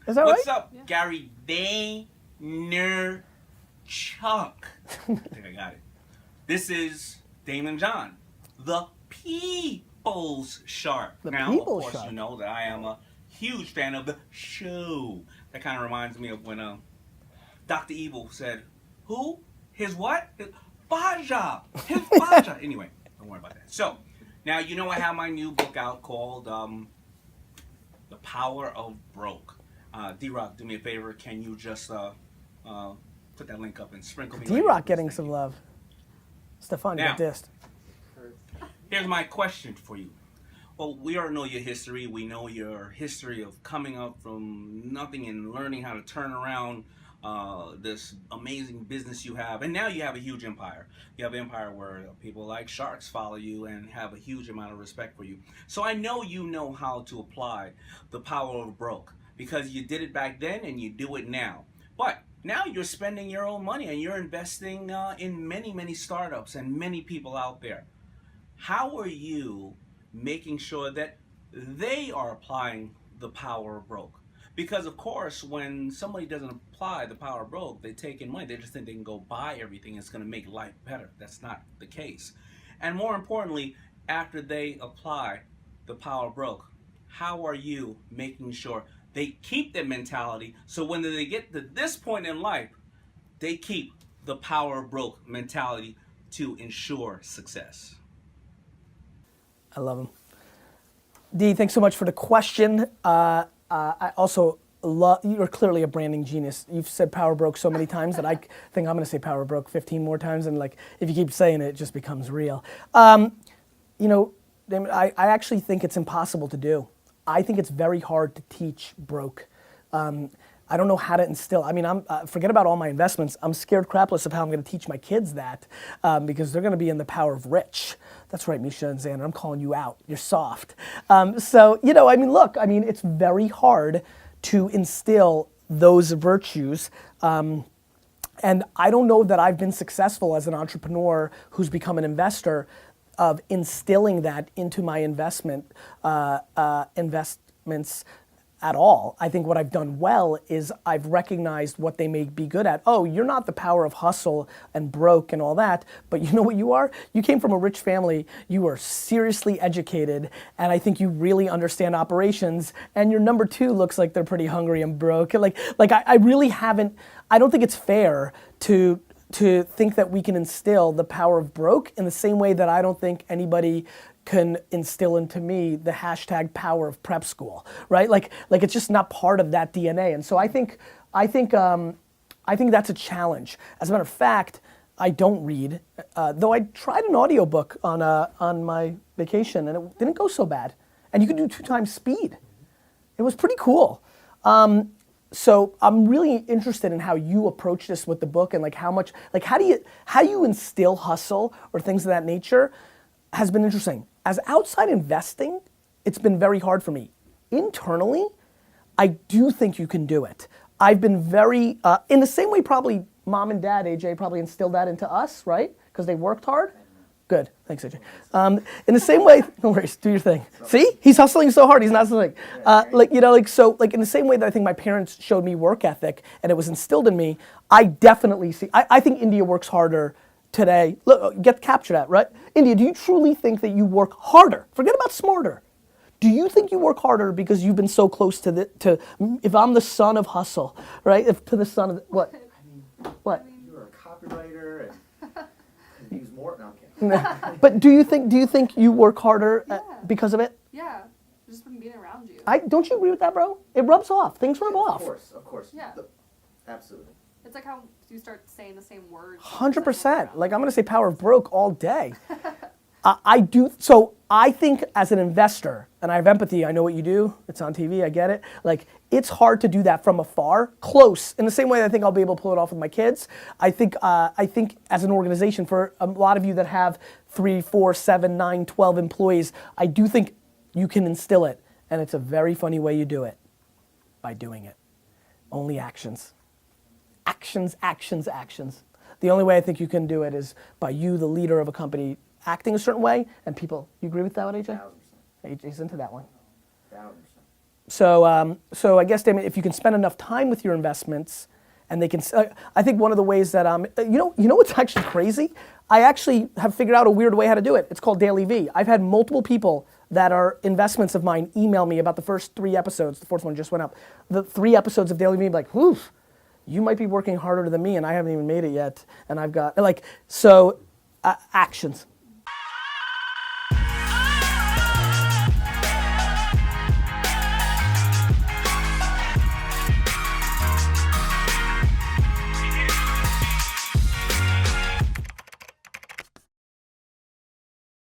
Is that What's right? up, Gary Vaynerchuk? I think I got it. This is Damon John, the People's Shark. The Now, People's of course, Shark. you know that I am a huge fan of the show. That kind of reminds me of when Dr. Evil said, "Who? His what? His Faja. His Faja." Anyway, don't worry about that. So, now you know I have my new book out called The Power of Broke. D-Rock, do me a favor. Can you just put that link up and sprinkle me? D-Rock getting some love. Stefan, you got Now, dissed. here's my question for you. Well, we already know your history. We know your history of coming up from nothing and learning how to turn around this amazing business you have. And now you have a huge empire. You have an empire where people like sharks follow you and have a huge amount of respect for you. So I know you know how to apply the power of broke because you did it back then and you do it now. But now you're spending your own money and you're investing in many, many startups and many people out there. How are you making sure that they are applying the power of broke? Because of course, when somebody doesn't apply the power of broke, they take in money. They just think they can go buy everything. It's going to make life better. That's not the case. And more importantly, after they apply the power of broke, how are you making sure they keep their mentality so when they get to this point in life, they keep the power of broke mentality to ensure success? I love him. D, thanks so much for the question. I also love, you're clearly a branding genius. You've said power broke so many times that I think I'm going to say power broke 15 more times. And like, if you keep saying it, it just becomes real. You know, Damon, I actually think it's impossible to do. I think it's very hard to teach broke. I don't know how to instill. I mean, forget about all my investments. I'm scared crapless of how I'm going to teach my kids that because they're going to be in the power of rich. That's right, Misha and Xander, I'm calling you out. You're soft. So, you know, I mean, look, I mean, it's very hard to instill those virtues. And I don't know that I've been successful as an entrepreneur who's become an investor of instilling that into my investments at all. I think what I've done well is I've recognized what they may be good at. Oh, you're not the power of hustle and broke and all that, but you know what you are? You came from a rich family, you are seriously educated, and I think you really understand operations, and your number two looks like they're pretty hungry and broke. Like I really haven't, I don't think it's fair to think that we can instill the power of broke in the same way that I don't think anybody can instill into me the hashtag power of prep school, right? Like it's just not part of that DNA. And so I think that's a challenge. As a matter of fact, I don't read, though I tried an audiobook on my vacation and it didn't go so bad. And you could do 2 times speed. It was pretty cool. So I'm really interested in how you approach this with the book and like how much, like how you instill hustle or things of that nature has been interesting. As outside investing, it's been very hard for me. Internally, I do think you can do it. I've been very, in the same way probably mom and dad, AJ, probably instilled that into us, right? Because they worked hard. Good, thanks AJ. In the same way, no worries, do your thing. See, he's hustling so hard, he's not hustling. Like, you know, like, so, like in the same way that I think my parents showed me work ethic and it was instilled in me, I definitely see, I think India works harder today. Look, get captured at, right? India, do you truly think that you work harder? Forget about smarter. Do you think you work harder because you've been so close to if I'm the son of hustle, right? If to the son of, what? What? You were a copywriter and use more, no, I'm kidding. But do you think you work harder because of it? Yeah, just from being around you. Don't you agree with that, bro? It rubs off. Things rub off. Of course. Yeah. Absolutely. It's like how you start saying the same words. 100%. Like I'm gonna say power of broke all day. I do. So I think as an investor, and I have empathy. I know what you do. It's on TV. I get it. Like it's hard to do that from afar, close. In the same way, I think I'll be able to pull it off with my kids. I think as an organization, for a lot of you that have 3, 4, 7, 9, 12 employees, I do think you can instill it, and it's a very funny way you do it, by doing it. Only actions. Actions, actions, actions. The only way I think you can do it is by you, the leader of a company, acting a certain way, and people. You agree with that one, AJ? 1,000%. AJ's into that one. 1,000%. So I guess, Damon, if you can spend enough time with your investments, and they can, I think one of the ways that, you know what's actually crazy? I actually have figured out a weird way how to do it. It's called GaryVee. I've had multiple people that are investments of mine email me about the first 3 episodes. The fourth one just went up. The 3 episodes of GaryVee, like, whew, you might be working harder than me, and I haven't even made it yet. And I've got, like, so actions.